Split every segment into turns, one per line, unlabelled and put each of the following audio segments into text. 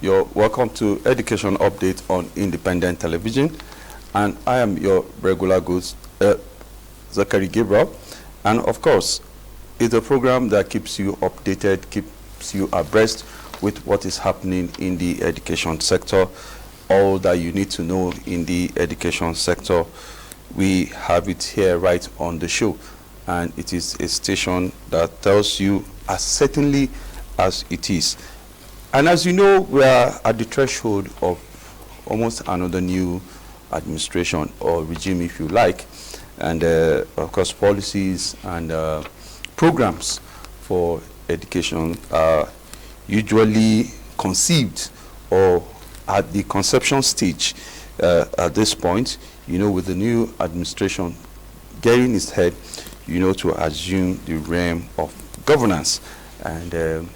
You're welcome to Education Update on Independent Television, and I am your regular host, Zachary Gabriel. And of course, it's a program that keeps you updated, keeps you abreast with what is happening in the education sector, all that you need to know in the education sector. We have it here right on the show, and it is a station that tells you as certainly as it is. And as you know, we are at the threshold of almost another new administration or regime, if you like, and of course policies and programs for education are usually conceived or at the conception stage at this point, with the new administration getting its head, to assume the realm of governance. And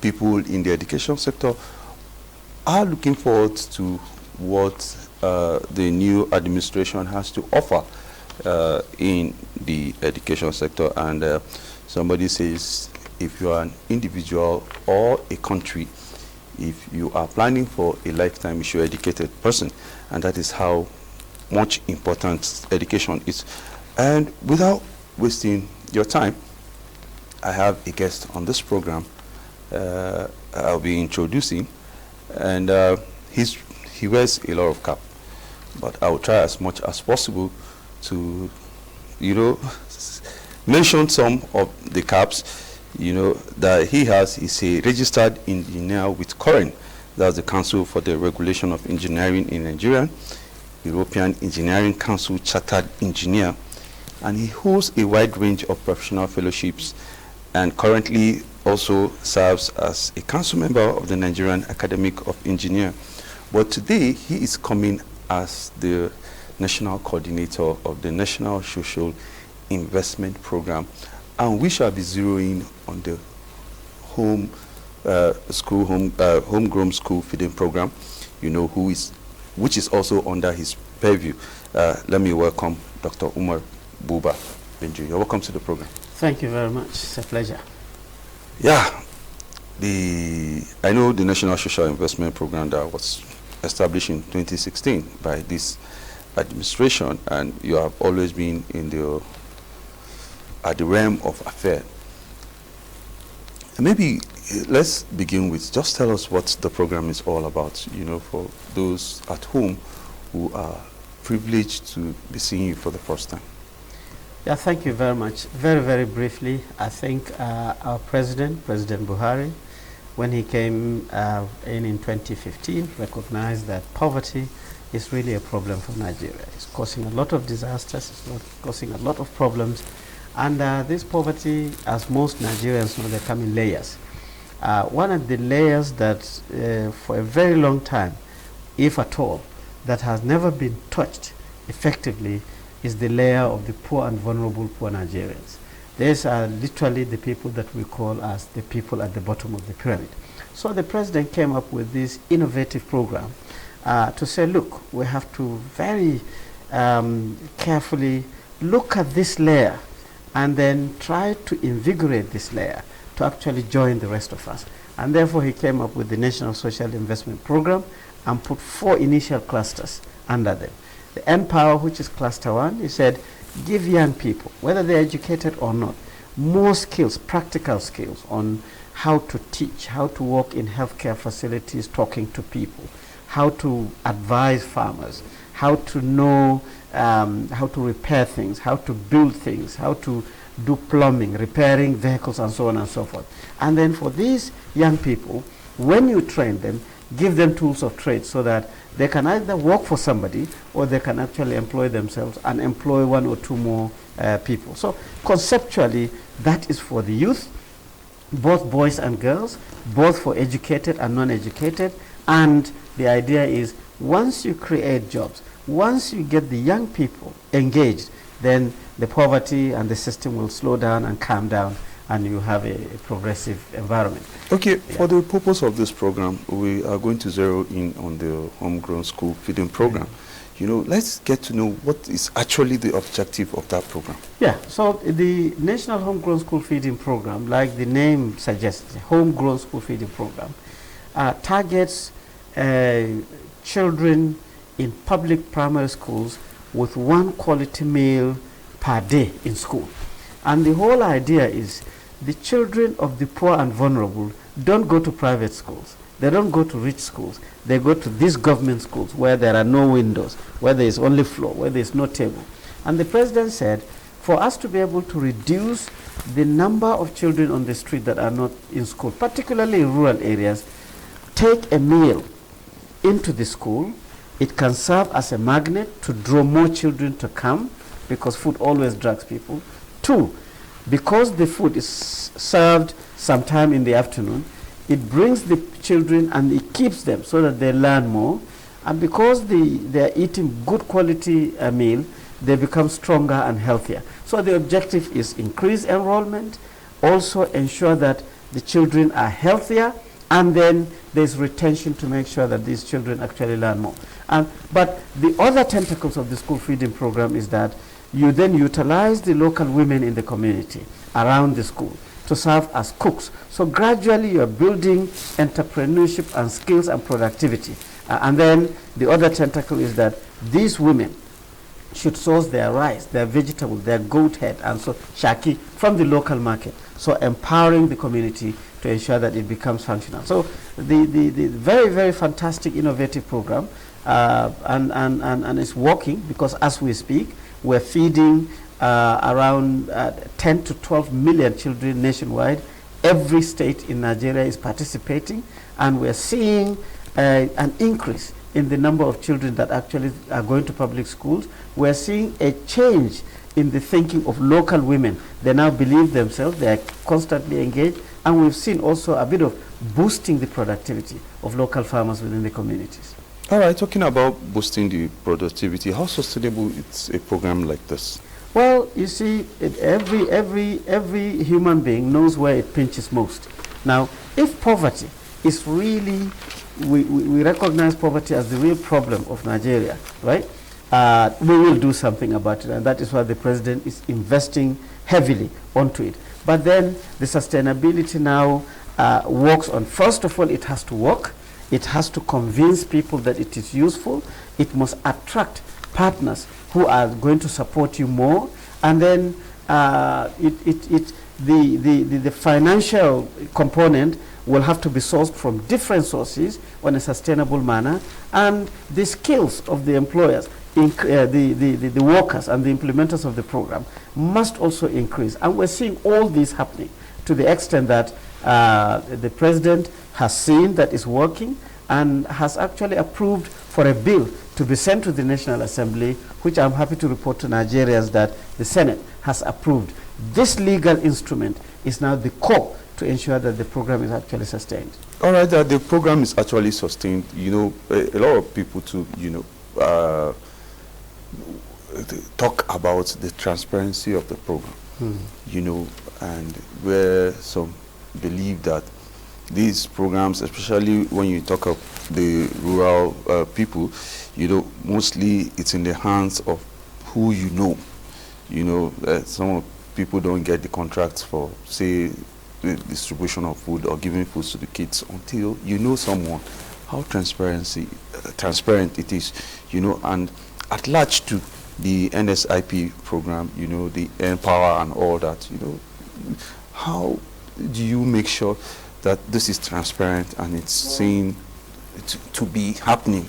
people in the education sector are looking forward to what the new administration has to offer in the education sector. And somebody says, if you are an individual or a country, if you are planning for a lifetime, you should be an educated person. And that is how much important education is. And without wasting your time, I have a guest on this program I'll be introducing, and he wears a lot of cap, but I will try as much as possible to mention some of the caps that he has. He's a registered engineer with COREN, that's the Council for the Regulation of Engineering in Nigeria, European Engineering Council Chartered Engineer, and he holds a wide range of professional fellowships, and currently also serves as a council member of the Nigerian Academy of Engineers. But today he is coming as the national coordinator of the National Social Investment Program, and we shall be zeroing on the homegrown school feeding program, which is also under his purview. Let me welcome Dr. Umar Buba Benju. You're welcome to the program.
Thank you very much. It's a pleasure.
Yeah, I know the National Social Investment Program that was established in 2016 by this administration, and you have always been at the realm of affair. Maybe let's begin with just tell us what the program is all about, for those at home who are privileged to be seeing you for the first time.
Yeah, thank you very much. Very, very briefly, I think our President Buhari, when he came in 2015, recognized that poverty is really a problem for Nigeria. It's causing a lot of disasters, it's causing a lot of problems. And this poverty, as most Nigerians know, they come in layers. One of the layers that for a very long time, if at all, that has never been touched effectively is the layer of the poor and vulnerable poor Nigerians. These are literally the people that we call as the people at the bottom of the pyramid. So the president came up with this innovative program to say, look, we have to very carefully look at this layer and then try to invigorate this layer to actually join the rest of us. And therefore he came up with the National Social Investment Program and put 4 initial clusters under them. The Empower, which is cluster 1, he said, give young people, whether they're educated or not, more skills, practical skills on how to teach, how to work in healthcare facilities, talking to people, how to advise farmers, how to know how to repair things, how to build things, how to do plumbing, repairing vehicles, and so on and so forth. And then for these young people, when you train them, give them tools of trade so that they can either work for somebody or they can actually employ themselves and employ 1 or 2 more people. So conceptually, that is for the youth, both boys and girls, both for educated and non-educated. And the idea is once you create jobs, once you get the young people engaged, then the poverty and the system will slow down and calm down, and you have a progressive environment.
Okay, yeah. For the purpose of this program, we are going to zero in on the homegrown school feeding program. Let's get to know what is actually the objective of that program.
Yeah, so the National Homegrown School Feeding Program, like the name suggests, homegrown school feeding program, targets children in public primary schools with 1 quality meal per day in school. And the whole idea is the children of the poor and vulnerable don't go to private schools. They don't go to rich schools. They go to these government schools where there are no windows, where there is only floor, where there is no table. And the president said, for us to be able to reduce the number of children on the street that are not in school, particularly in rural areas, take a meal into the school. It can serve as a magnet to draw more children to come, because food always drags people. 2, because the food is served sometime in the afternoon, it brings the children and it keeps them so that they learn more. And because they are eating good quality meal, they become stronger and healthier. So the objective is increase enrollment, also ensure that the children are healthier, and then there's retention to make sure that these children actually learn more. But the other tentacles of the school feeding program is that you then utilize the local women in the community around the school to serve as cooks. So gradually you're building entrepreneurship and skills and productivity. And then the other tentacle is that these women should source their rice, their vegetables, their goat head, and so shaki from the local market. So empowering the community to ensure that it becomes functional. So the very, very fantastic, innovative program, and it's working, because as we speak, we're feeding around 10 to 12 million children nationwide. Every state in Nigeria is participating, and we're seeing an increase in the number of children that actually are going to public schools. We're seeing a change in the thinking of local women. They now believe themselves, they are constantly engaged, and we've seen also a bit of boosting the productivity of local farmers within the communities.
All right, talking about boosting the productivity, how sustainable is a program like this?
Well, you see, every human being knows where it pinches most. Now, if poverty is really, we recognize poverty as the real problem of Nigeria, right? We will do something about it, and that is why the president is investing heavily onto it. But then the sustainability now works on, first of all, it has to work. It has to convince people that it is useful. It must attract partners who are going to support you more. And then the financial component will have to be sourced from different sources on a sustainable manner. And the skills of the employers, the workers and the implementers of the program must also increase. And we're seeing all this happening to the extent that the president has seen that it's working and has actually approved for a bill to be sent to the National Assembly, which I'm happy to report to Nigerians that the Senate has approved. This legal instrument is now the core to ensure that the program is actually sustained.
All right, the program is actually sustained. You know, a lot of people too, you know, talk about the transparency of the program, you know, and where some believe that these programs, especially when you talk of the rural people, you know, mostly it's in the hands of who you know. You know, some people don't get the contracts for, say, the distribution of food or giving food to the kids until you know someone, how transparent it is, you know, and at large to the NSIP program, you know, the Empower and all that, you know, how do you make sure that this is transparent and it's seen to be happening?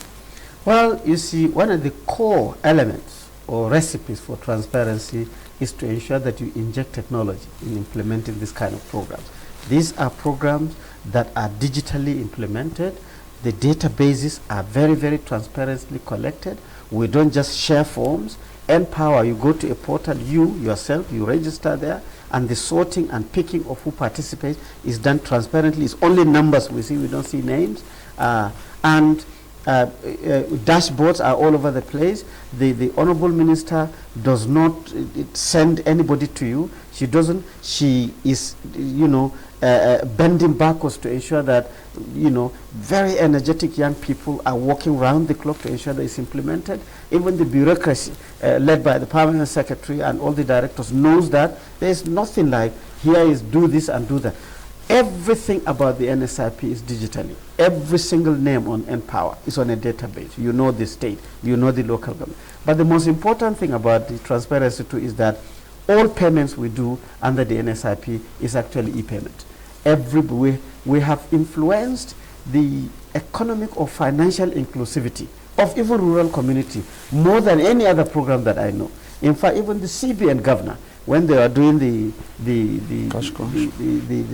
Well, you see, one of the core elements or recipes for transparency is to ensure that you inject technology in implementing this kind of programs. These are programs that are digitally implemented. The databases are very, very transparently collected. We don't just share forms. Empower, you go to a portal, you yourself, you register there, and the sorting and picking of who participates is done transparently. It's only numbers we see, we don't see names. Dashboards are all over the place. The Honorable Minister does not send anybody to you. She doesn't. She is, you know, bending backwards to ensure that, you know, very energetic young people are working round the clock to ensure that it's implemented. Even the bureaucracy led by the Permanent Secretary and all the directors knows that there's nothing like, here is do this and do that. Everything about the NSIP is digitally. Every single name on Empower is on a database. You know the state, you know the local government. But the most important thing about the transparency too is that all payments we do under the NSIP is actually e-payment. We have influenced the economic or financial inclusivity of even rural community more than any other program that I know. In fact, even the CBN governor, when they are doing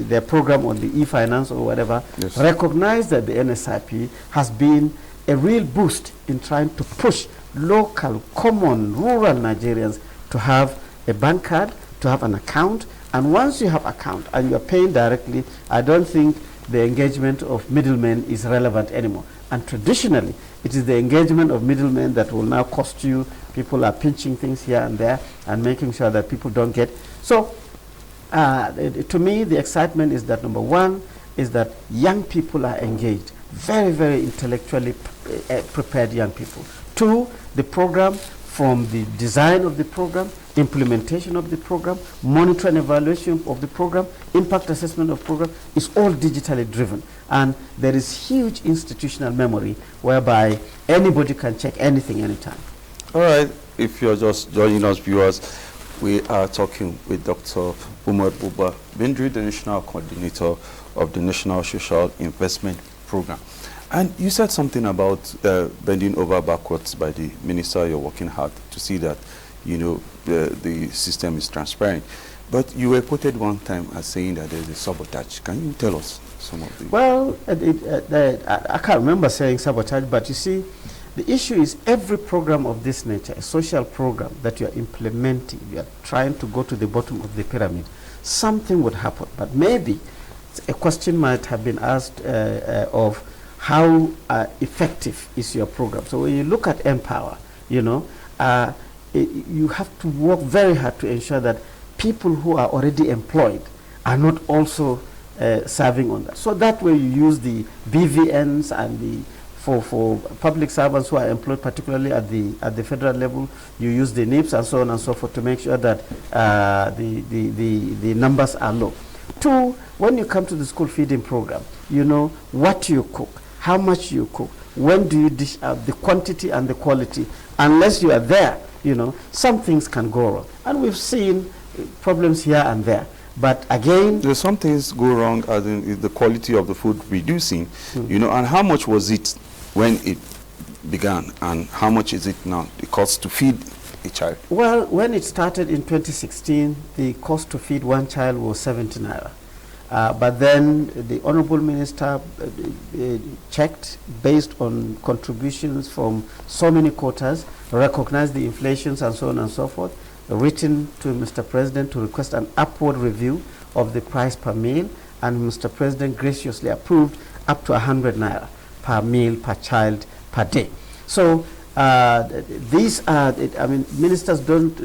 their program on the e-finance or whatever, yes, recognize that the NSIP has been a real boost in trying to push local, common, rural Nigerians to have a bank card, to have an account. And once you have account and you are paying directly, I don't think the engagement of middlemen is relevant anymore. And traditionally, it is the engagement of middlemen that will now cost you. People are pinching things here and there and making sure that people don't get. So, to me, the excitement is that number one is that young people are engaged, very, very intellectually prepared young people. Two, the program, from the design of the program, implementation of the program, monitoring and evaluation of the program, impact assessment of program, is all digitally driven. And there is huge institutional memory whereby anybody can check anything anytime.
All right, if you're just joining us, viewers, we are talking with Dr. Umar Buba Bindri, the National Coordinator of the National Social Investment Program. And you said something about bending over backwards by the minister. You're working hard to see that, you know, the system is transparent. But you were quoted one time as saying that there's a sabotage. Can you tell us some of the...
Well, I can't remember saying sabotage, but you see, the issue is every program of this nature, a social program that you are implementing, you are trying to go to the bottom of the pyramid, something would happen. But maybe a question might have been asked of how effective is your program. So when you look at Empower, you know, you have to work very hard to ensure that people who are already employed are not also serving on that. So that way you use the BVNs and the for public servants who are employed, particularly at the federal level, you use the NIPS and so on and so forth to make sure that the numbers are low. Two, when you come to the school feeding program, you know what you cook, how much you cook, when do you dish out, the quantity and the quality. Unless you are there, you know, some things can go wrong. And we've seen problems here and there. But again,
there's some things go wrong, as in the quality of the food reducing, you know, and how much was it when it began, and how much is it now, the cost to feed a child?
Well, when it started in 2016, the cost to feed one child was 70 naira. But then the Honorable Minister checked based on contributions from so many quarters, recognized the inflations and so on and so forth, written to Mr. President to request an upward review of the price per meal, and Mr. President graciously approved up to 100 naira per meal, per child, per day. So these are, I mean, ministers don't,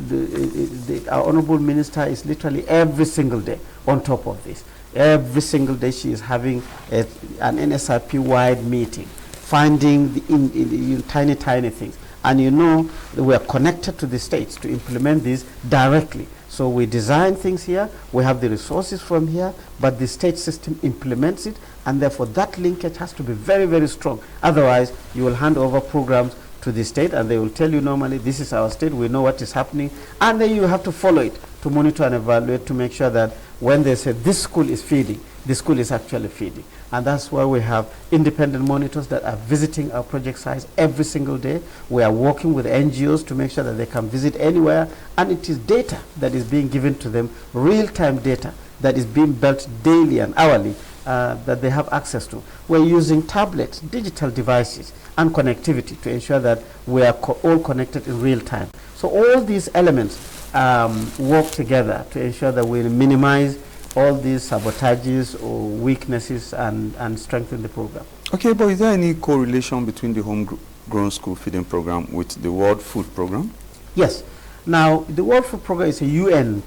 our Honorable Minister is literally every single day on top of this. Every single day she is having an NSIP-wide meeting, finding the tiny, tiny things. And you know, we are connected to the states to implement this directly. So we design things here, we have the resources from here, but the state system implements it, and therefore that linkage has to be very, very strong. Otherwise, you will hand over programs to the state, and they will tell you normally, this is our state, we know what is happening, and then you have to follow it to monitor and evaluate to make sure that when they say this school is feeding, the school is actually feeding. And that's why we have independent monitors that are visiting our project sites every single day. We are working with NGOs to make sure that they can visit anywhere, and it is data that is being given to them, real-time data that is being built daily and hourly that they have access to. We're using tablets, digital devices, and connectivity to ensure that we are all connected in real time. So all these elements work together to ensure that we minimize all these sabotages or weaknesses and strengthen the program.
Okay, but is there any correlation between the Homegrown School Feeding Program with the World Food Program?
Yes. Now, the World Food Program is a UN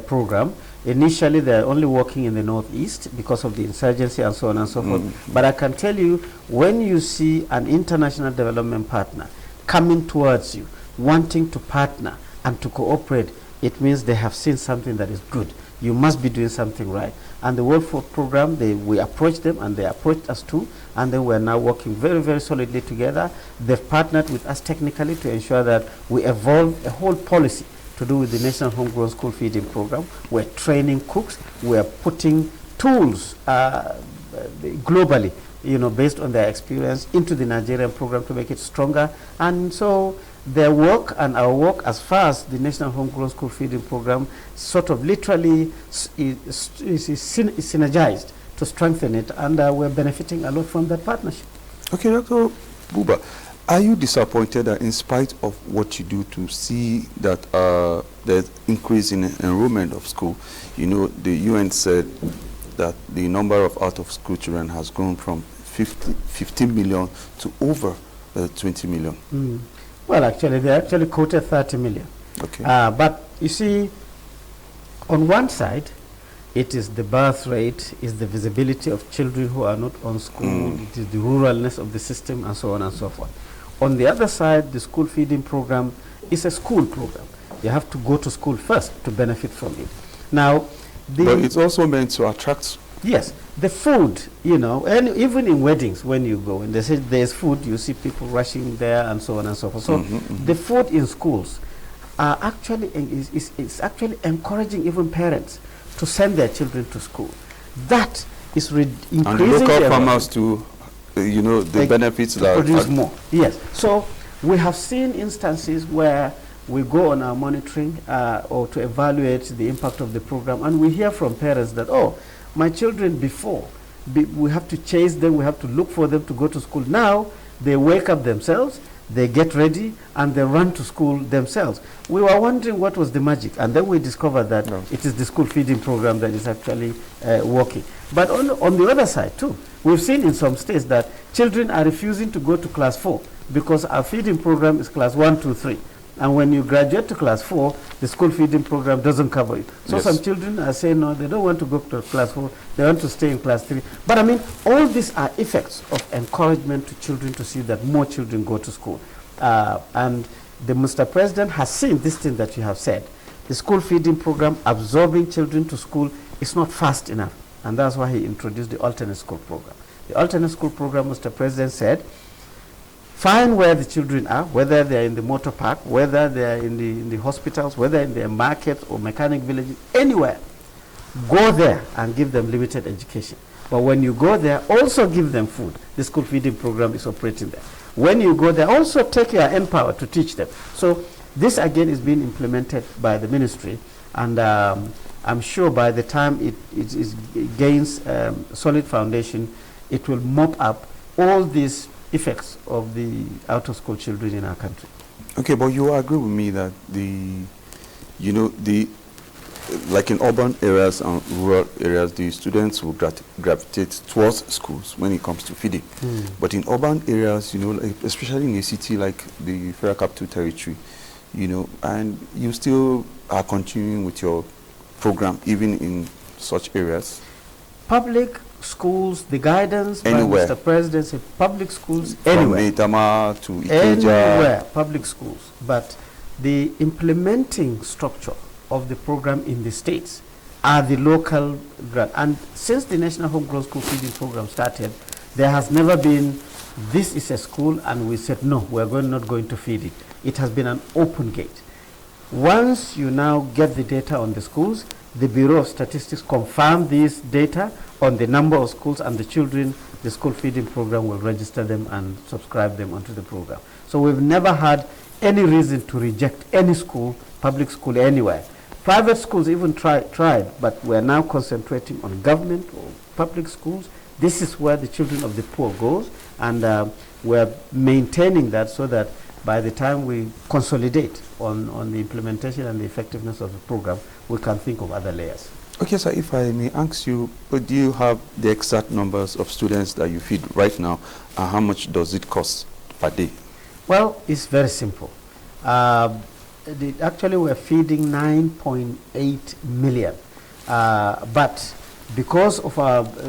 program. Initially, they're only working in the Northeast because of the insurgency and so on and so forth. But I can tell you, when you see an international development partner coming towards you, wanting to partner and to cooperate, it means they have seen something that is good. you must be doing something right. And the World Food Program, we approached them and they approached us too, and then we're now working very, very solidly together. They've partnered with us technically to ensure that we evolve a whole policy to do with the National Homegrown School Feeding Program. We're training cooks, we're putting tools globally, based on their experience into the Nigerian program to make it stronger. And so their work and our work as far as the National Homegrown School Feeding Program sort of literally is synergized to strengthen it, and we're benefiting a lot from that partnership.
Okay, Dr. Buba, are you disappointed that in spite of what you do to see that there's increase in enrollment of school, the UN said that the number of out-of-school children has grown from 15 million to over 20 million?
Well, actually, they actually quoted 30 million.
Okay.
But you see, on one side, it is the birth rate, is the visibility of children who are not on school, it is the ruralness of the system, and so on and so forth. On the other side, the school feeding program is a school program. You have to go to school first to benefit from it. Now,
but it's also meant to attract.
Yes, the food, and even in weddings, when you go and they say there's food, you see people rushing there and so on and so forth. So the food in schools are actually is actually encouraging even parents to send their children to school. That is increasing. And
local farmers to, the benefits that
produce more. Yes. So we have seen instances where we go on our monitoring or to evaluate the impact of the program, and we hear from parents that, oh, my children before, we have to chase them, we have to look for them to go to school. Now, they wake up themselves, they get ready, and they run to school themselves. We were wondering what was the magic, and then we discovered that it is the school feeding program that is actually working. But on the other side, too, we've seen in some states that children are refusing to go to class 4 because our feeding program is class 1, 2, 3. And when you graduate to class 4, the school feeding program doesn't cover it. So some children are saying, no, they don't want to go to class 4, they want to stay in class 3. But I mean, all these are effects of encouragement to children to see that more children go to school. And the Mr. President has seen this thing that you have said. The school feeding program, absorbing children to school, is not fast enough. And that's why he introduced the alternate school program. The alternate school program, Mr. President said, find where the children are, whether they're in the motor park, whether they're in the hospitals, whether in their markets or mechanic villages, anywhere. Go there and give them limited education. But when you go there, also give them food. The school feeding program is operating there. When you go there, also take your Empower to teach them. So this again is being implemented by the ministry, and I'm sure by the time it gains solid foundation, it will mop up all these effects of the out-of-school children in our country.
Okay, but you agree with me that like in urban areas and rural areas, the students will gravitate towards schools when it comes to feeding. But in urban areas, like especially in a city like the Federal Capital Territory, and you still are continuing with your program even in such areas?
Public schools, the guidance
anywhere.
by Mr. President said public schools
From
anywhere.
Maitama to Ikeja.
Anywhere, public schools. But the implementing structure of the program in the states are the local grant. And since the National Homegrown School Feeding Program started, there has never been, this is a school, and we said, no, we're not going to feed it. It has been an open gate. Once you now get the data on the schools, the Bureau of Statistics confirm this data on the number of schools and the children, the school feeding program will register them and subscribe them onto the program. So we've never had any reason to reject any school, public school anywhere. Private schools even tried, but we're now concentrating on government or public schools. This is where the children of the poor goes, and we're maintaining that so that by the time we consolidate on the implementation and the effectiveness of the program, we can think of other layers.
Okay, sir, if I may ask you, do you have the exact numbers of students that you feed right now, and how much it cost per day?
Well, it's very simple. Actually, we're feeding 9.8 million, but because of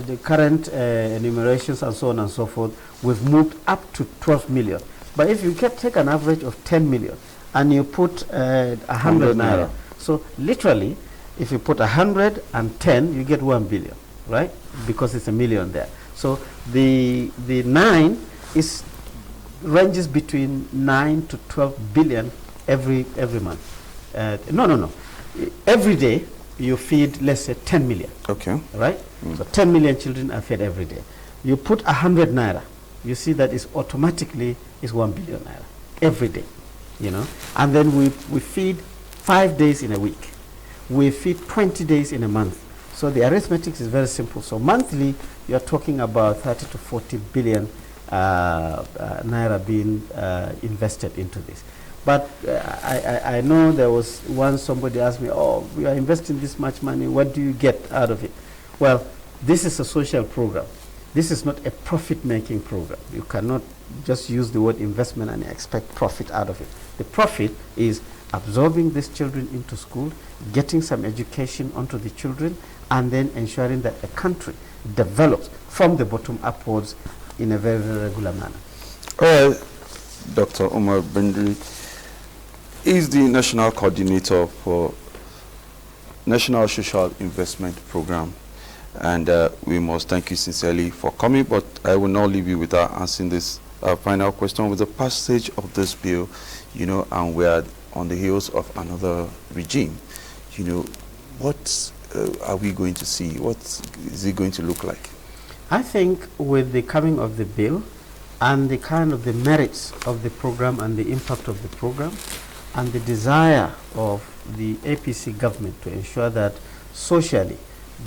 the current enumerations and so on and so forth, we've moved up to 12 million. But if you take an average of 10 million and you put 100 naira, so literally, If you put 110, you get 1 billion, right? Because it's a million there. So the 9 is ranges between 9 to 12 billion every month. No. Every day you feed, let's say, 10 million.
Okay.
Right? So 10 million children are fed every day. You put 100 naira, you see that is automatically is 1 billion naira every day, you know. And then we feed 5 days in a week. We feed 20 days in a month. So the arithmetic is very simple. So monthly, you're talking about 30 to 40 billion naira being invested into this. But I know there was once somebody asked me, oh, we are investing this much money, what do you get out of it? Well, this is a social program. This is not a profit-making program. You cannot just use the word investment and expect profit out of it. The profit is absorbing these children into school, getting some education onto the children, and then ensuring that a country develops from the bottom upwards in a very, very regular manner.
All right, Dr. Umar Bendri is the National Coordinator for National Social Investment Program. And we must thank you sincerely for coming, but I will not leave you without answering this final question. With the passage of this bill, you know, and we are on the heels of another regime, you know, what are we going to see? What is it going to look like?
I think with the coming of the bill and the kind of the merits of the program and the impact of the program and the desire of the APC government to ensure that socially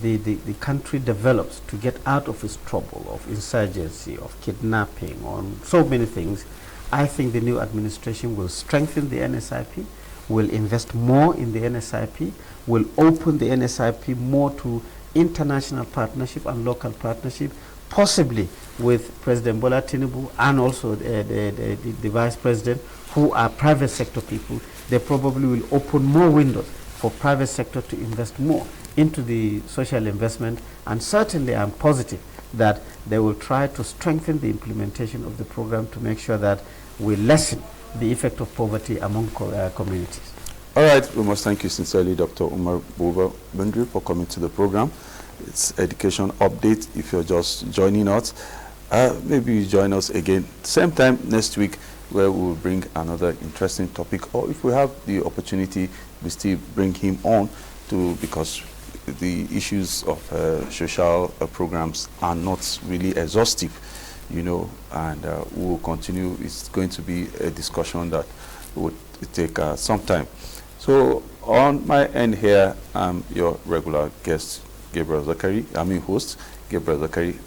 the country develops to get out of its trouble of insurgency, of kidnapping, on so many things, I think the new administration will strengthen the NSIP, will invest more in the NSIP, will open the NSIP more to international partnership and local partnership, possibly with President Bola Tinubu and also the Vice President, who are private sector people. They probably will open more windows for private sector to invest more into the social investment, and certainly I'm positive that they will try to strengthen the implementation of the program to make sure that we lessen the effect of poverty among communities.
All right, we must thank you sincerely, Dr. Umar Bendri, for coming to the program. It's Education Update. If you're just joining us, maybe you join us again same time next week, where we will bring another interesting topic, or if we have the opportunity, we still bring him on because the issues of social programs are not really exhaustive, you know, and we will continue. It's going to be a discussion that would take some time. So on my end here, I'm your regular guest, Gabriel Zakari. I'm your host, Gabriel Zakari.